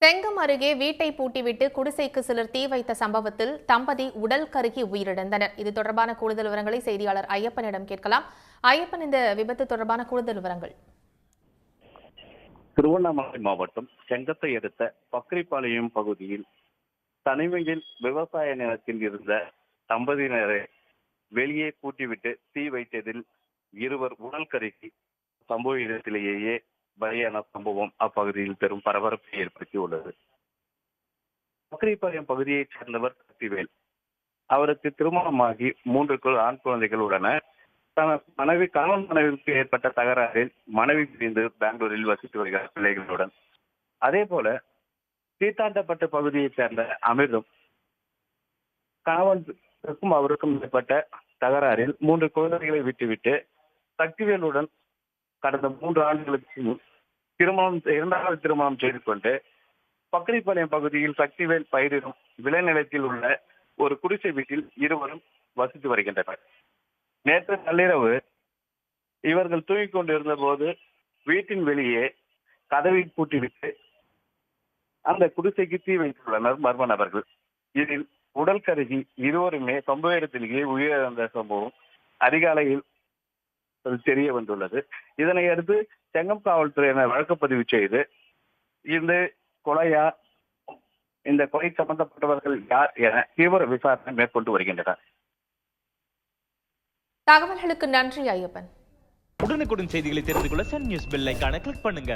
செங்கம் அருகே வீட்டை பூட்டிவிட்டு குடிசைக்கு சிலர் தீ வைத்த சம்பவத்தில் தம்பதி உடல் கருகி உயிரிழந்தனர். இது தொடர்பான கூடுதல் விவரங்களை செய்தியாளர் ஐயப்பனிடம் கேட்கலாம். ஐயப்பன், இந்த விபத்து தொடர்பான கூடுதல் விவரங்கள். திருவண்ணாமலை மாவட்டம் செங்கத்தை அடுத்த பக்ரிபாளையம் பகுதியில் தனிமையில் விவசாய நிலத்தில் இருந்த தம்பதியினரை வெளியே கூட்டிவிட்டு தீ வைத்ததில் இருவர் உடல் கருகி சம்பவ இடத்திலேயே பலியான சம்பவம் அப்பகுதியில் பெரும் பரபரப்பை ஏற்படுத்தியுள்ளது. பக்ரிபாளையம் பகுதியைச் சேர்ந்தவர் சக்திவேல். அவருக்கு திருமணமாகி 3 ஆண் குழந்தைகள் உள்ளன. கணவன் மனைவிக்கு ஏற்பட்ட தகராறில் மனைவி பிரிந்து பெங்களூரில் வசித்து வருகிறார் பிள்ளைகளுடன். அதே போல தீத்தாண்டப்பட்ட பகுதியைச் சேர்ந்த அமிர்தம் கணவனுக்கும் அவருக்கும் ஏற்பட்ட தகராறில் 3 குழந்தைகளை விட்டுவிட்டு சக்திவேலுடன் கடந்த 3 ஆண்டுகளுக்கு இரண்டாவது திருமணம் செய்து கொண்டு பக்ரிபாளையம் பகுதியில் சக்திவேல் பயிரிடும் விளைநிலத்தில் உள்ள ஒரு குடிசை வீட்டில் இருவரும் வசித்து வருகின்றனர். நேற்று நள்ளிரவு இவர்கள் தூங்கிக் கொண்டிருந்த போது வீட்டின் வெளியே கதவை பூட்டிவிட்டு அந்த குடிசைக்கு தீ வைத்துள்ளனர் மர்ம நபர்கள். இதில் உடல் கருகி இருவருமே சம்பவ இடத்திலேயே உயிரிழந்த சம்பவம் அதிகாலையில் தெரிய வந்துள்ளது. இதனை அடுத்து செங்கம் காவல்துறையினர் வழக்கு பதிவு செய்து இந்த கொலை சம்பந்தப்பட்டவர்கள் யார் என தீவிர விசாரணை மேற்கொண்டு வருகின்றனர். தகவல்களுக்கு நன்றி ஐயப்பன். உடனுக்குடன் செய்திகளை தெரிந்து கொள்ள சன் நியூஸ் பெல் ஐகானை கிளிக் பண்ணுங்க.